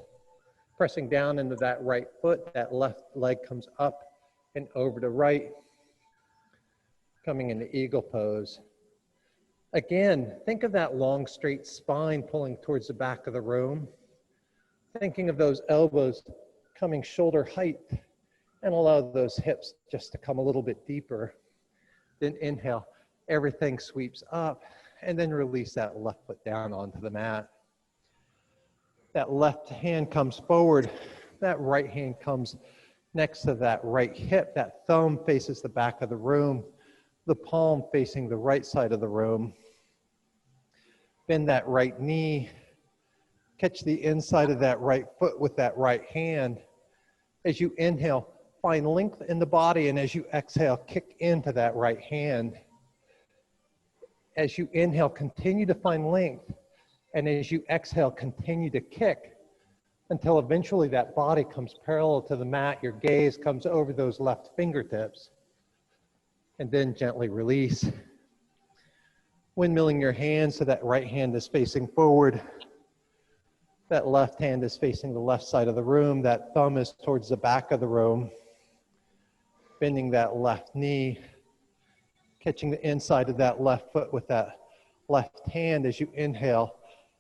pressing down into that right foot, that left leg comes up and over to right, coming into eagle pose. Again, think of that long, straight spine pulling towards the back of the room. Thinking of those elbows coming shoulder height, and allow those hips just to come a little bit deeper. Then inhale, everything sweeps up, and then release that left foot down onto the mat. That left hand comes forward, that right hand comes next to that right hip, that thumb faces the back of the room, the palm facing the right side of the room. Bend that right knee, catch the inside of that right foot with that right hand. As you inhale, find length in the body, and as you exhale, kick into that right hand. As you inhale, continue to find length, and as you exhale, continue to kick until eventually that body comes parallel to the mat, your gaze comes over those left fingertips, and then gently release. Windmilling your hands so that right hand is facing forward, that left hand is facing the left side of the room, that thumb is towards the back of the room, bending that left knee, catching the inside of that left foot with that left hand. As you inhale,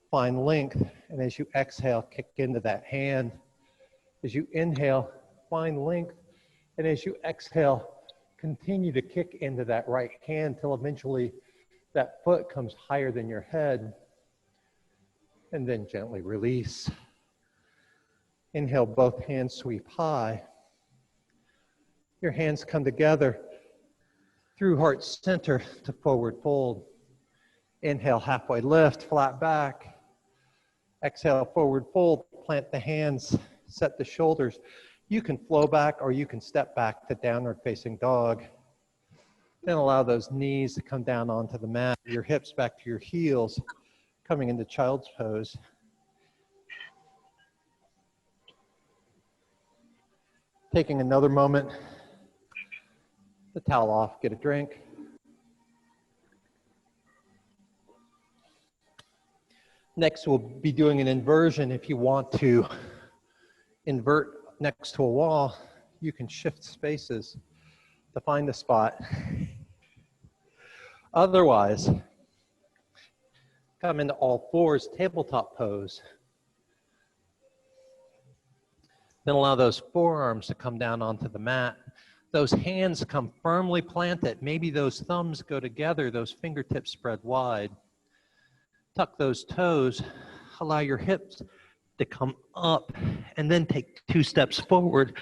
find length, and as you exhale, kick into that hand. As you inhale, find length, and as you exhale, continue to kick into that right hand till eventually that foot comes higher than your head, and then gently release. Inhale, both hands sweep high. Your hands come together through heart center to forward fold. Inhale, halfway lift, flat back. Exhale, forward fold, plant the hands, set the shoulders. You can flow back or you can step back to downward facing dog. Then allow those knees to come down onto the mat, your hips back to your heels, coming into child's pose. Taking another moment, the towel off, get a drink. Next, we'll be doing an inversion. If you want to invert next to a wall, you can shift spaces to find the spot. Otherwise, come into all fours, tabletop pose. Then allow those forearms to come down onto the mat. Those hands come firmly planted. Maybe those thumbs go together, those fingertips spread wide. Tuck those toes. Allow your hips to come up, and then take 2 steps forward.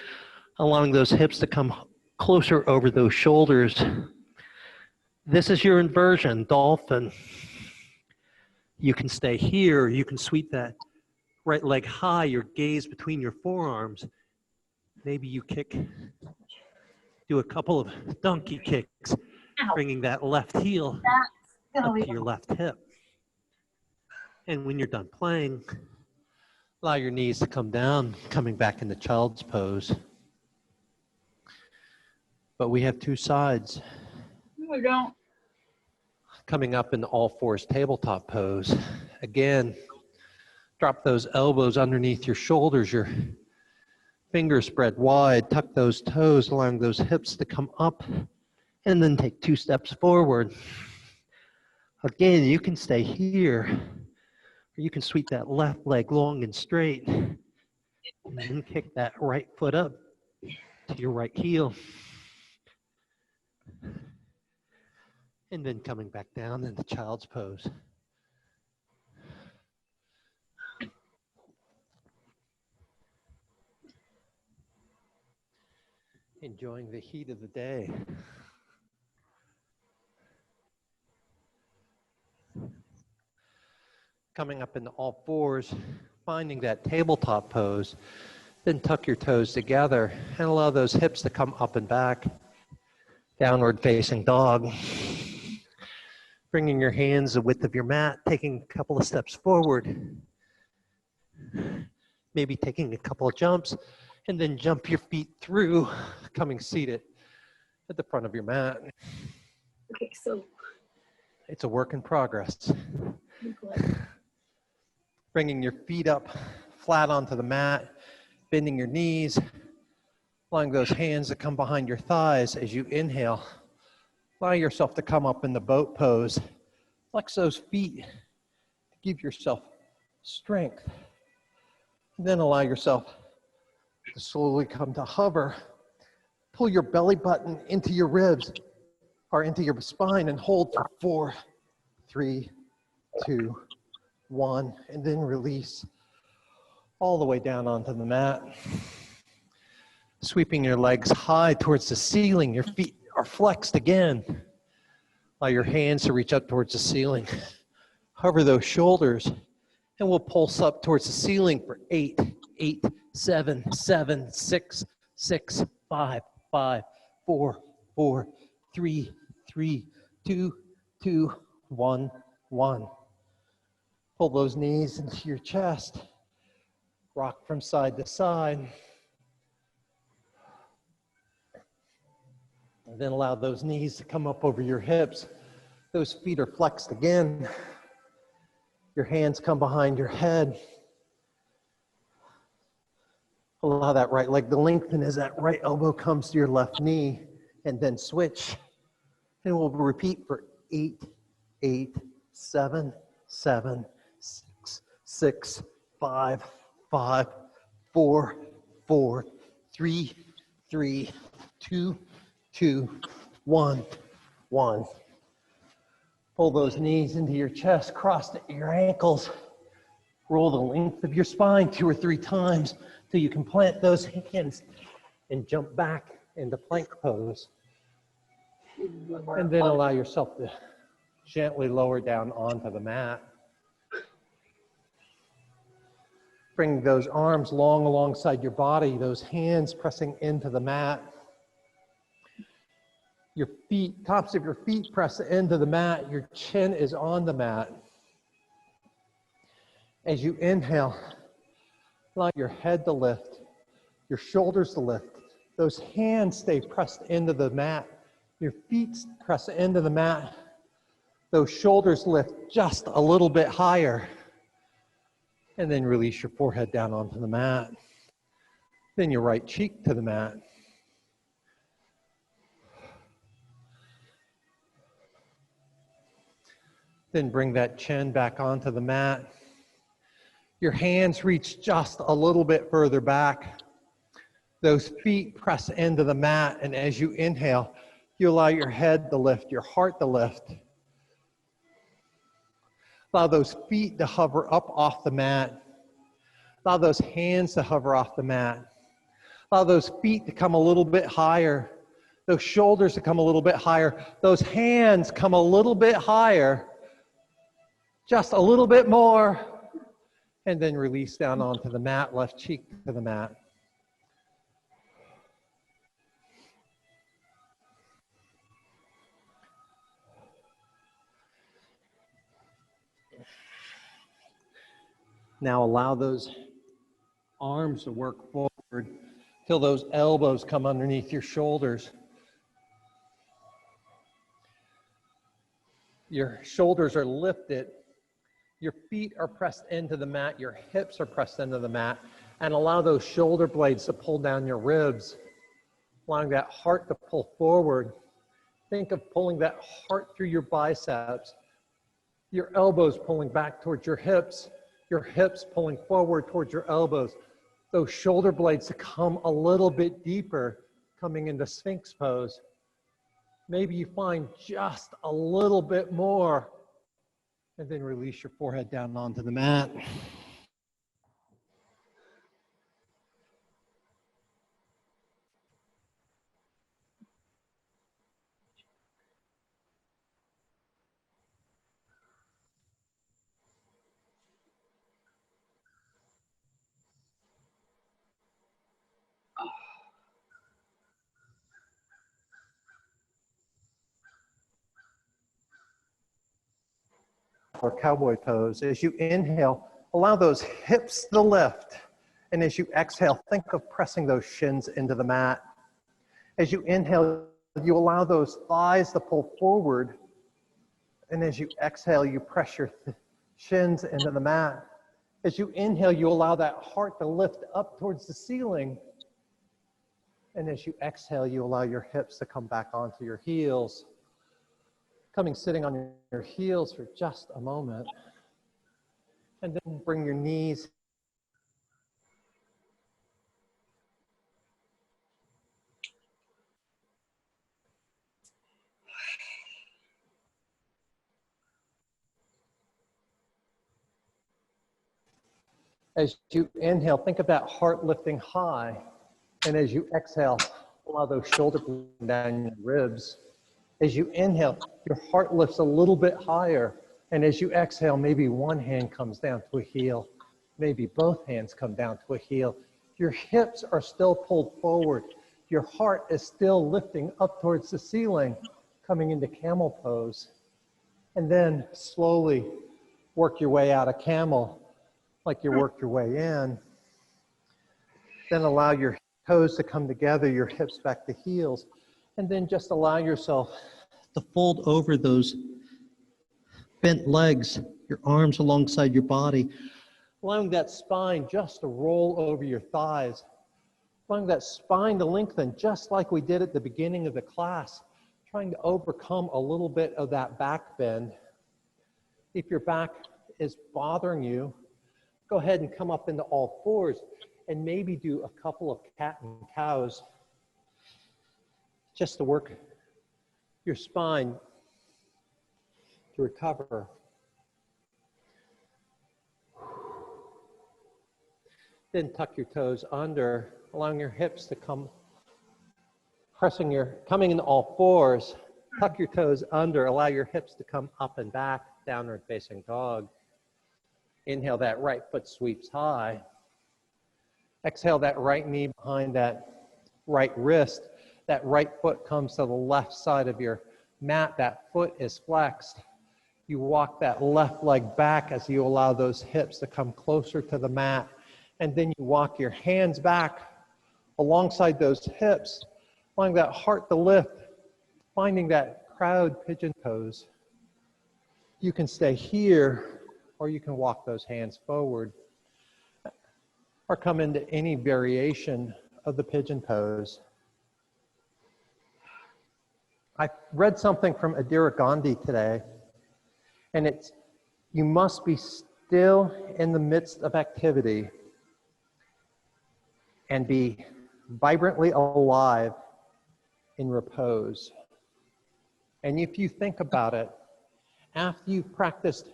allowing those hips to come closer over those shoulders. This is your inversion, dolphin. You can stay here, you can sweep that right leg high, your gaze between your forearms. Maybe you do a couple of donkey kicks, bringing that left heel up to your left hip. And when you're done playing, allow your knees to come down, coming back into child's pose. But we have two sides. We don't. Coming up in all fours tabletop pose. Again, drop those elbows underneath your shoulders, your fingers spread wide, tuck those toes, allowing those hips to come up, and then take 2 steps forward. Again, you can stay here, or you can sweep that left leg long and straight, and then kick that right foot up to your right heel. And then coming back down into child's pose. Enjoying the heat of the day. Coming up into all fours, finding that tabletop pose, then tuck your toes together and allow those hips to come up and back. Downward facing dog. Bringing your hands the width of your mat, taking a couple of steps forward. Maybe taking a couple of jumps, and then jump your feet through, coming seated at the front of your mat. Okay, so. It's a work in progress. Bringing your feet up flat onto the mat, bending your knees, allowing those hands to come behind your thighs as you inhale. Allow yourself to come up in the boat pose. Flex those feet to give yourself strength. And then allow yourself to slowly come to hover. Pull your belly button into your ribs or into your spine and hold for 4, 3, 2, 1, and then release all the way down onto the mat. Sweeping your legs high towards the ceiling, your feet are flexed again. Allow your hands to reach up towards the ceiling. Hover those shoulders, and we'll pulse up towards the ceiling for 8, 8, 7, 7, 6, 6, 5, 5, 4, 4, 3, 3, 2, 2, 1, 1. Pull those knees into your chest. Rock from side to side. And then allow those knees to come up over your hips. Those feet are flexed again. Your hands come behind your head. Allow that right leg to lengthen as that right elbow comes to your left knee, and then switch. And we'll repeat for 8, 8, 7, 7, 6, 6, 5, 5, 4, 4, 3, 3, 2, 2, 1, 1. Pull those knees into your chest, cross your ankles. Roll the length of your spine 2 or 3 times till you can plant those hands and jump back into plank pose. And then allow yourself to gently lower down onto the mat. Bring those arms long alongside your body, those hands pressing into the mat. Your feet, tops of your feet press into the mat. Your chin is on the mat. As you inhale, allow your head to lift, your shoulders to lift. Those hands stay pressed into the mat. Your feet press into the mat. Those shoulders lift just a little bit higher. And then release your forehead down onto the mat. Then your right cheek to the mat. Then bring that chin back onto the mat. Your hands reach just a little bit further back. Those feet press into the mat, and as you inhale, you allow your head to lift, your heart to lift. Allow those feet to hover up off the mat. Allow those hands to hover off the mat. Allow those feet to come a little bit higher. Those shoulders to come a little bit higher. Those hands come a little bit higher. Just a little bit more. And then release down onto the mat, left cheek to the mat. Now allow those arms to work forward till those elbows come underneath your shoulders. Your shoulders are lifted. Your feet are pressed into the mat. Your hips are pressed into the mat. And allow those shoulder blades to pull down your ribs, allowing that heart to pull forward. Think of pulling that heart through your biceps. Your elbows pulling back towards your hips pulling forward towards your elbows. Those shoulder blades to come a little bit deeper, coming into Sphinx pose. Maybe you find just a little bit more, and then release your forehead down onto the mat. Or cowboy pose. As you inhale, allow those hips to lift. And as you exhale, think of pressing those shins into the mat. As you inhale, you allow those thighs to pull forward. And as you exhale, you press your shins into the mat. As you inhale, you allow that heart to lift up towards the ceiling. And as you exhale, you allow your hips to come back onto your heels. Sitting on your heels for just a moment. And then bring your knees. As you inhale, think of that heart lifting high. And as you exhale, allow those shoulders down your ribs. As you inhale, your heart lifts a little bit higher. And as you exhale, maybe one hand comes down to a heel. Maybe both hands come down to a heel. Your hips are still pulled forward. Your heart is still lifting up towards the ceiling, coming into camel pose. And then slowly work your way out of camel like you worked your way in. Then allow your toes to come together, your hips back to heels. And then just allow yourself to fold over those bent legs, your arms alongside your body, allowing that spine just to roll over your thighs, allowing that spine to lengthen just like we did at the beginning of the class, trying to overcome a little bit of that back bend. If your back is bothering you, go ahead and come up into all fours and maybe do a couple of cat and cows just to work your spine to recover. Then tuck your toes under, allowing your hips to come, coming into all fours. Tuck your toes under, allow your hips to come up and back, downward facing dog. Inhale, that right foot sweeps high. Exhale, that right knee behind that right wrist. That right foot comes to the left side of your mat. That foot is flexed. You walk that left leg back as you allow those hips to come closer to the mat. And then you walk your hands back alongside those hips, allowing that heart to lift, finding that crowd pigeon pose. You can stay here, or you can walk those hands forward, or come into any variation of the pigeon pose. I read something from Indira Gandhi today, and it's, you must be still in the midst of activity and be vibrantly alive in repose. And if you think about it, after you've practiced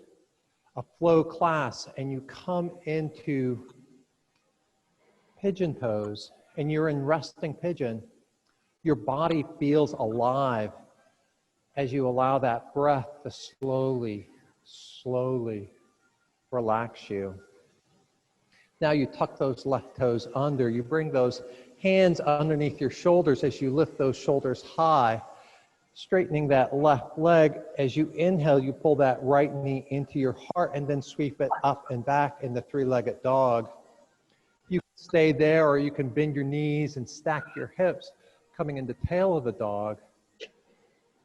a flow class and you come into pigeon pose and you're in resting pigeon, your body feels alive as you allow that breath to slowly, slowly relax you. Now you tuck those left toes under. You bring those hands underneath your shoulders as you lift those shoulders high, straightening that left leg. As you inhale, you pull that right knee into your heart and then sweep it up and back in the three-legged dog. You can stay there, or you can bend your knees and stack your hips, coming into tail of the dog.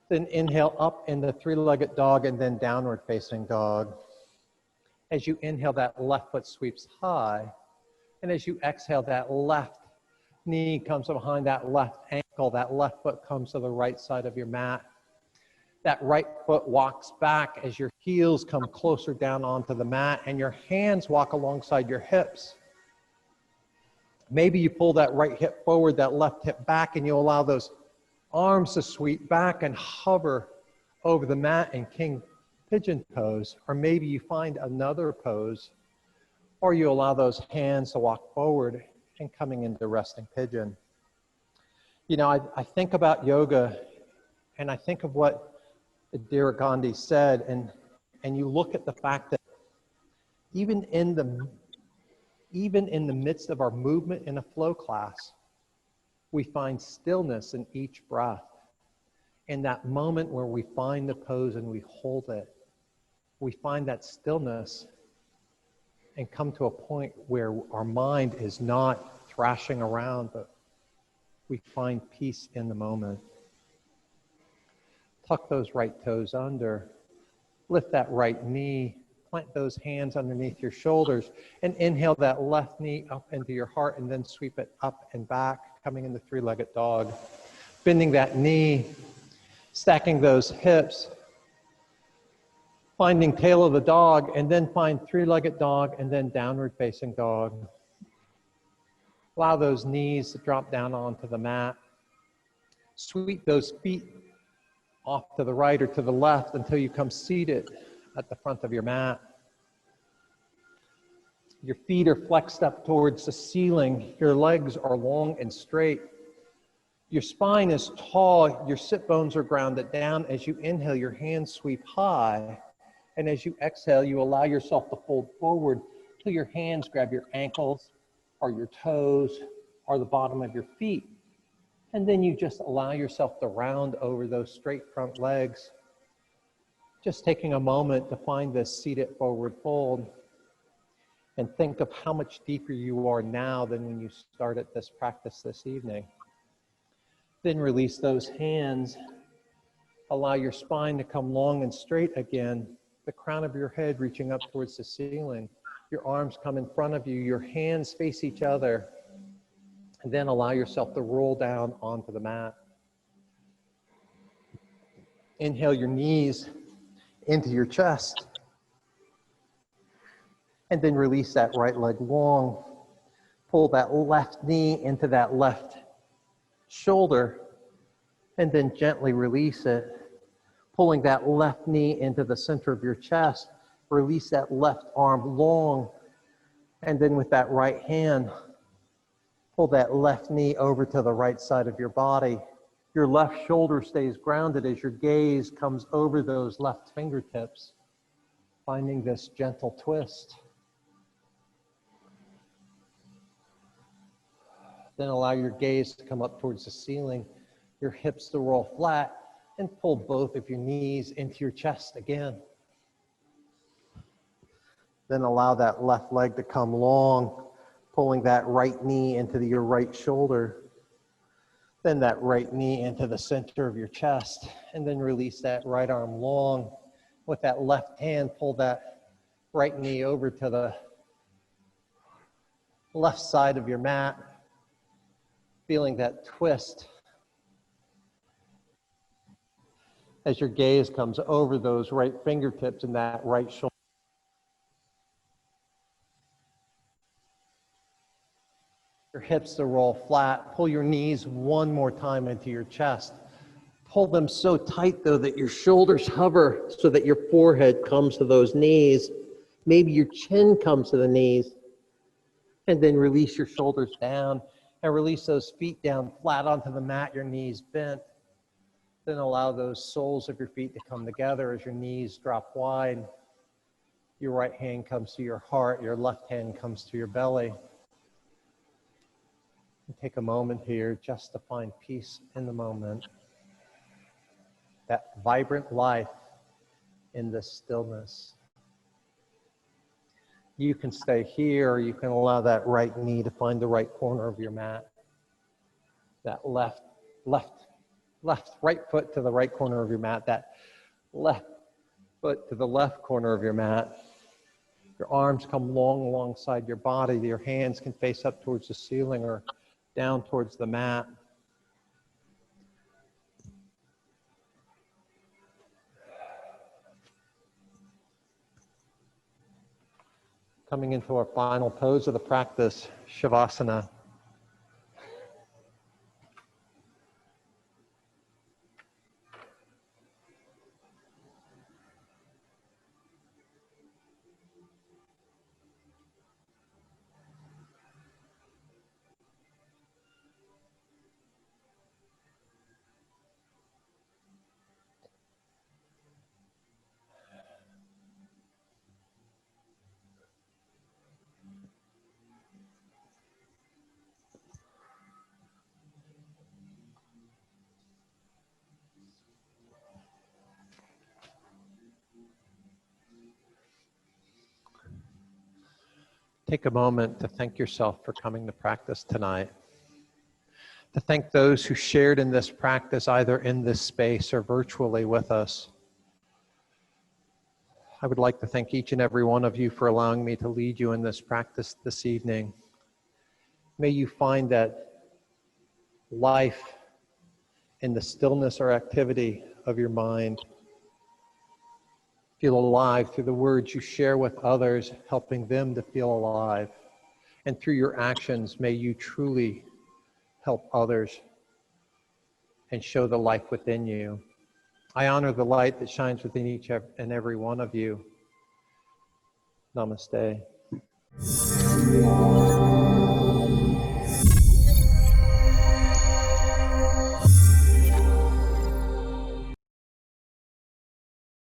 Then inhale up in the three-legged dog and then downward facing dog. As you inhale, that left foot sweeps high. And as you exhale, that left knee comes behind that left ankle. That left foot comes to the right side of your mat. That right foot walks back as your heels come closer down onto the mat and your hands walk alongside your hips. Maybe you pull that right hip forward, that left hip back, and you allow those arms to sweep back and hover over the mat in king pigeon pose. Or maybe you find another pose, or you allow those hands to walk forward and coming into resting pigeon. You know, I think about yoga, and I think of what Indira Gandhi said, and you look at the fact that even in the midst of our movement in a flow class, we find stillness in each breath. In that moment where we find the pose and we hold it, we find that stillness and come to a point where our mind is not thrashing around, but we find peace in the moment. Tuck those right toes under, lift that right knee, plant those hands underneath your shoulders, and inhale that left knee up into your heart and then sweep it up and back, coming into three-legged dog. Bending that knee, stacking those hips, finding tail of the dog, and then find three-legged dog and then downward facing dog. Allow those knees to drop down onto the mat. Sweep those feet off to the right or to the left until you come seated at the front of your mat. Your feet are flexed up towards the ceiling. Your legs are long and straight. Your spine is tall. Your sit bones are grounded down. As you inhale, your hands sweep high. And as you exhale, you allow yourself to fold forward till your hands grab your ankles or your toes or the bottom of your feet. And then you just allow yourself to round over those straight front legs. Just taking a moment to find this seated forward fold and think of how much deeper you are now than when you started this practice this evening. Then release those hands. Allow your spine to come long and straight again. The crown of your head reaching up towards the ceiling. Your arms come in front of you. Your hands face each other. And then allow yourself to roll down onto the mat. Inhale your knees into your chest. And then release that right leg long. Pull that left knee into that left shoulder. And then gently release it. Pulling that left knee into the center of your chest. Release that left arm long. And then with that right hand, pull that left knee over to the right side of your body. Your left shoulder stays grounded as your gaze comes over those left fingertips, finding this gentle twist. Then allow your gaze to come up towards the ceiling, your hips to roll flat, and pull both of your knees into your chest again. Then allow that left leg to come long, pulling that right knee into your right shoulder. Then that right knee into the center of your chest. And then release that right arm long. With that left hand, pull that right knee over to the left side of your mat. Feeling that twist as your gaze comes over those right fingertips and that right shoulder. Your hips to roll flat. Pull your knees one more time into your chest. Pull them so tight, though, that your shoulders hover so that your forehead comes to those knees. Maybe your chin comes to the knees. And then release your shoulders down. And release those feet down flat onto the mat, your knees bent. Then allow those soles of your feet to come together as your knees drop wide. Your right hand comes to your heart, your left hand comes to your belly. And take a moment here just to find peace in the moment. That vibrant life in this stillness. You can stay here, or you can allow that right knee to find the right corner of your mat. That right foot to the right corner of your mat. That left foot to the left corner of your mat. Your arms come long alongside your body. Your hands can face up towards the ceiling or down towards the mat. Coming into our final pose of the practice, Shavasana. Take a moment to thank yourself for coming to practice tonight. To thank those who shared in this practice, either in this space or virtually with us. I would like to thank each and every one of you for allowing me to lead you in this practice this evening. May you find that life in the stillness or activity of your mind. Feel alive through the words you share with others, helping them to feel alive. And through your actions, may you truly help others and show the life within you. I honor the light that shines within each and every one of you. Namaste.